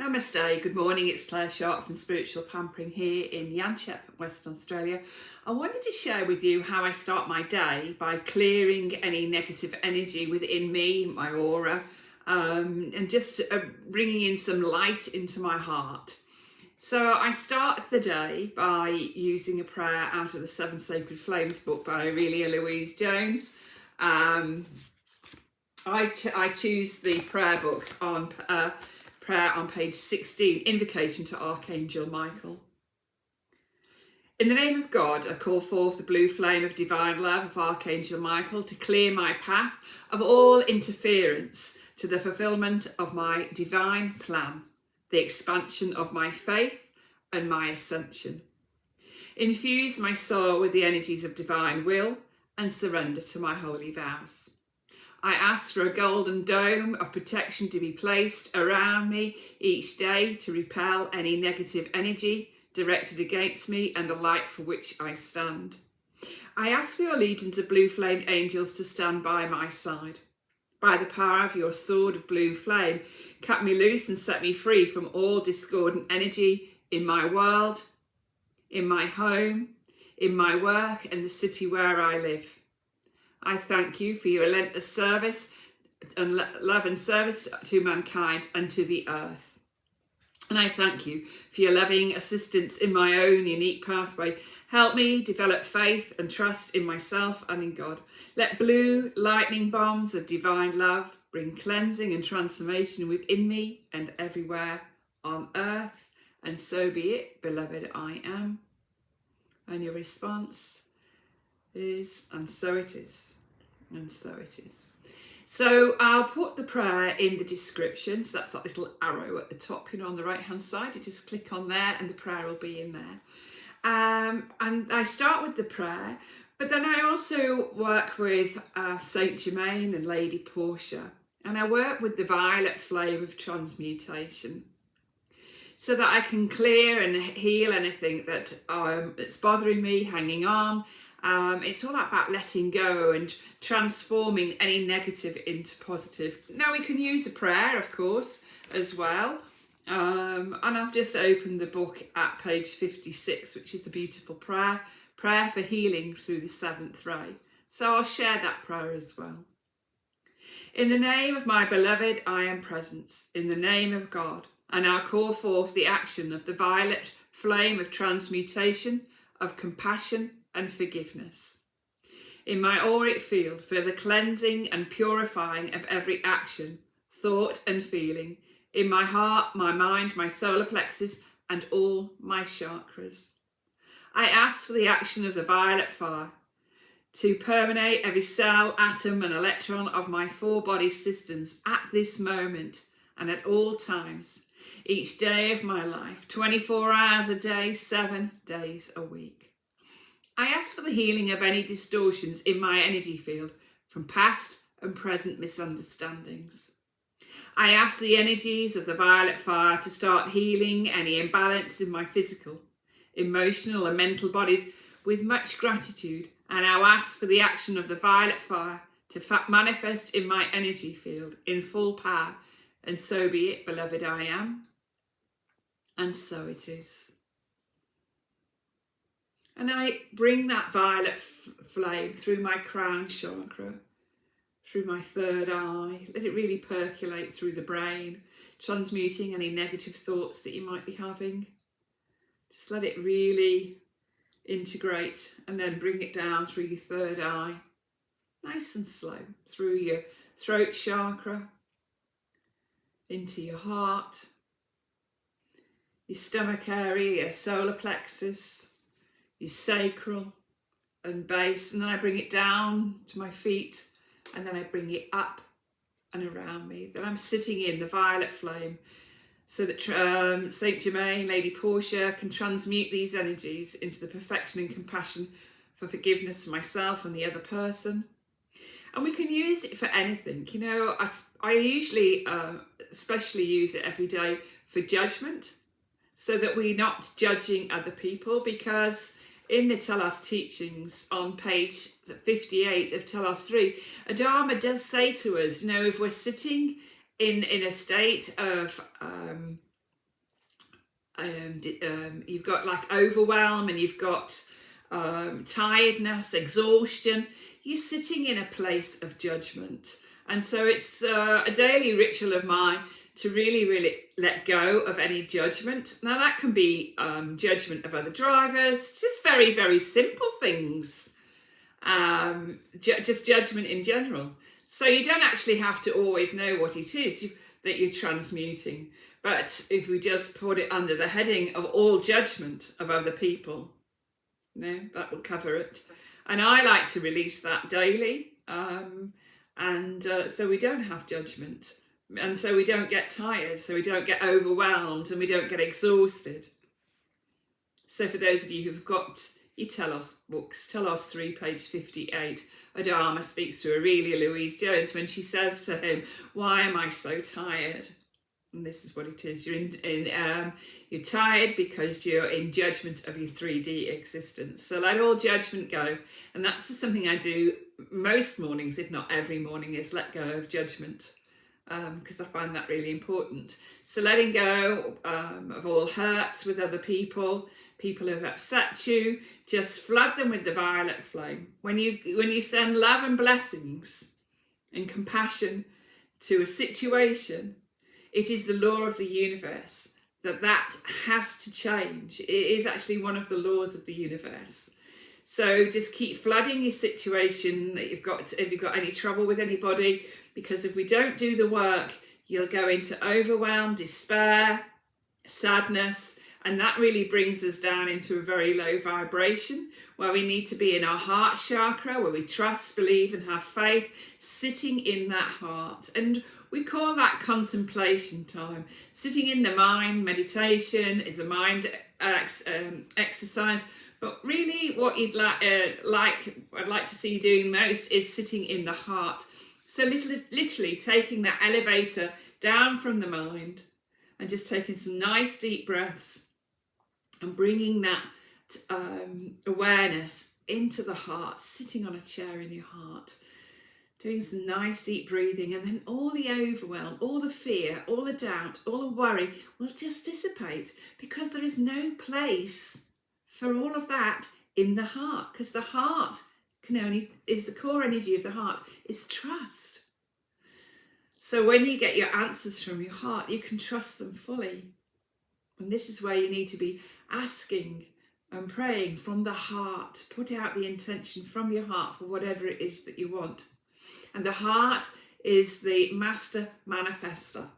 Namaste, good morning, it's Claire Sharp from Spiritual Pampering here in Yanchep, Western Australia. I wanted to share with you how I start my day by clearing any negative energy within me, my aura, and just bringing in some light into my heart. So I start the day by using a prayer out of the Seven Sacred Flames book by Aurelia, Louise Jones. I choose the prayer book on prayer on page 16, Invocation to Archangel Michal. In the name of God, I call forth the blue flame of divine love of Archangel Michal to clear my path of all interference to the fulfilment of my divine plan, the expansion of my faith and my ascension. Infuse my soul with the energies of divine will and surrender to my holy vows. I ask for a golden dome of protection to be placed around me each day to repel any negative energy directed against me and the light for which I stand. I ask for your legions of blue flame angels to stand by my side. By the power of your sword of blue flame, cut me loose and set me free from all discordant energy in my world, in my home, in my work and the city where I live. I thank you for your relentless service and love and service to mankind and to the earth. And I thank you for your loving assistance in my own unique pathway. Help me develop faith and trust in myself and in God. Let blue lightning bombs of divine love bring cleansing and transformation within me and everywhere on earth. And so be it, beloved I am. And your response is, and so it is, and so it is. So I'll put the prayer in the description. So that's that little arrow at the top, on the right hand side. You just click on there and the prayer will be in there. And I start with the prayer, but then I also work with Saint Germain and Lady Portia. And I work with the violet flame of transmutation, so that I can clear and heal anything that that's bothering me, hanging on. It's all about letting go and transforming any negative into positive. Now we can use a prayer, of course, as well. And I've just opened the book at page 56, which is a beautiful prayer for healing through the seventh ray. So I'll share that prayer as well. In the name of my beloved I am presence, in the name of God, I now call forth the action of the violet flame of transmutation, of compassion and forgiveness. In my auric field, for the cleansing and purifying of every action, thought and feeling, in my heart, my mind, my solar plexus and all my chakras. I ask for the action of the violet fire to permeate every cell, atom and electron of my four body systems at this moment and at all times, each day of my life, 24 hours a day, 7 days a week. I ask for the healing of any distortions in my energy field from past and present misunderstandings. I ask the energies of the violet fire to start healing any imbalance in my physical, emotional and mental bodies with much gratitude. And I ask for the action of the violet fire to manifest in my energy field in full power. And so be it, beloved I am. And so it is. And I bring that violet flame through my crown chakra, through my third eye. Let it really percolate through the brain, transmuting any negative thoughts that you might be having. Just let it really integrate and then bring it down through your third eye, nice and slow, through your throat chakra, into your heart, your stomach area, your solar plexus, your sacral and base, and then I bring it down to my feet, and then I bring it up and around me. Then I'm sitting in the violet flame so that Saint Germain, Lady Portia can transmute these energies into the perfection and compassion for forgiveness for myself and the other person. And we can use it for anything. I usually especially use it every day for judgment, so that we're not judging other people, because in the Telos teachings on page 58 of Telos 3, Adama does say to us, if we're sitting in a state of you've got like overwhelm, and you've got tiredness, exhaustion, you're sitting in a place of judgment. And so it's a daily ritual of mine to really let go of any judgment. Now that can be judgment of other drivers, just very simple things, just judgment in general. So you don't actually have to always know what it is that you're transmuting. But if we just put it under the heading of all judgment of other people, that will cover it. And I like to release that daily. So we don't have judgment. And so we don't get tired, so we don't get overwhelmed, and we don't get exhausted. So for those of you who've got your Telos books, Telos 3, page 58, Adama speaks to Aurelia, Louise Jones, when she says to him, "Why am I so tired?" And this is what it is. You're tired because you're in judgment of your 3D existence. So let all judgment go. And that's something I do most mornings, if not every morning, is let go of judgment. Because I find that really important. So letting go of all hurts with other people who have upset you, just flood them with the violet flame. When you send love and blessings and compassion to a situation, it is the law of the universe that has to change. It is actually one of the laws of the universe. So just keep flooding your situation that you've got. If you've got any trouble with anybody, because if we don't do the work, you'll go into overwhelm, despair, sadness, and that really brings us down into a very low vibration where we need to be in our heart chakra, where we trust, believe, and have faith, sitting in that heart. And we call that contemplation time. Sitting in the mind, meditation is a mind exercise. But really what I'd like to see you doing most is sitting in the heart. So literally taking that elevator down from the mind and just taking some nice deep breaths and bringing that awareness into the heart, sitting on a chair in your heart, doing some nice deep breathing, and then all the overwhelm, all the fear, all the doubt, all the worry will just dissipate, because there is no place for all of that in the heart, because the heart is the core energy of the heart is trust. So when you get your answers from your heart, you can trust them fully. And this is where you need to be asking and praying from the heart. Put out the intention from your heart for whatever it is that you want. And the heart is the master manifester.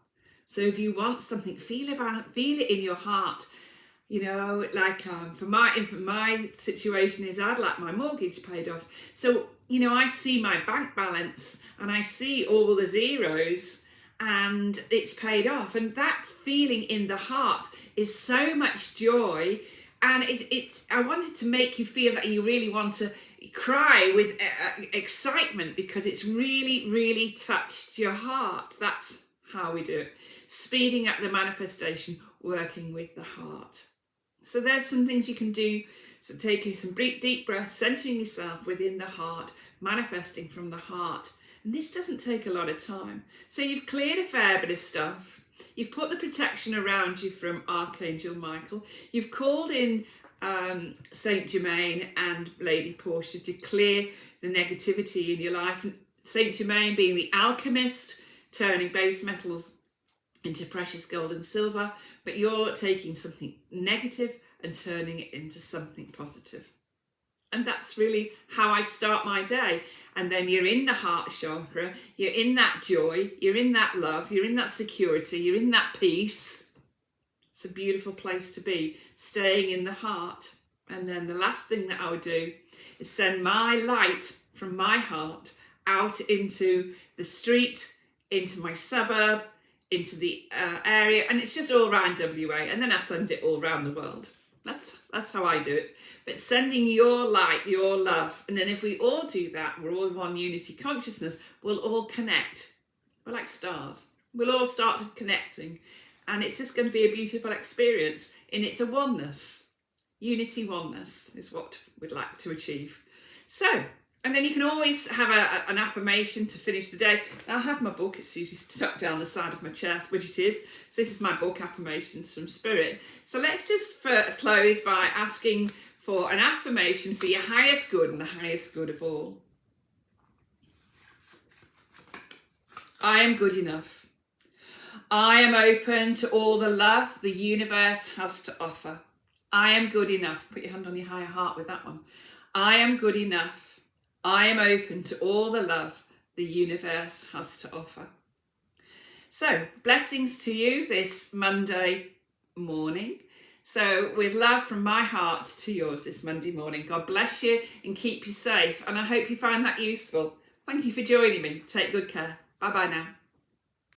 So if you want something, feel it in your heart. Like for my situation is I'd like my mortgage paid off. So, I see my bank balance and I see all the zeros and it's paid off. And that feeling in the heart is so much joy. And I wanted to make you feel that you really want to cry with excitement, because it's really touched your heart. That's how we do it. Speeding up the manifestation, working with the heart. So there's some things you can do. So taking some deep breaths, centering yourself within the heart, manifesting from the heart. And this doesn't take a lot of time. So you've cleared a fair bit of stuff. You've put the protection around you from Archangel Michal. You've called in Saint Germain and Lady Portia to clear the negativity in your life. And Saint Germain being the alchemist, turning base metals into precious gold and silver, but you're taking something negative and turning it into something positive. And that's really how I start my day. And then you're in the heart chakra, you're in that joy, you're in that love, you're in that security, you're in that peace. It's a beautiful place to be, staying in the heart. And then the last thing that I would do is send my light from my heart out into the street, into my suburb, into the area, and it's just all around WA, and then I send it all around the world. That's how I do it. But sending your light, your love, and then if we all do that, we're all one unity consciousness, we'll all connect. We're like stars. We'll all start connecting, and it's just going to be a beautiful experience. And it's a oneness. Unity oneness is what we'd like to achieve. So And then you can always have an affirmation to finish the day. Now, I have my book, it's usually stuck down the side of my chest, which it is. So this is my book, Affirmations from Spirit. So let's just close by asking for an affirmation for your highest good and the highest good of all. I am good enough. I am open to all the love the universe has to offer. I am good enough. Put your hand on your higher heart with that one. I am good enough. I am open to all the love the universe has to offer. So, blessings to you this Monday morning. So, with love from my heart to yours this Monday morning. God bless you and keep you safe. And I hope you find that useful. Thank you for joining me. Take good care. Bye-bye now.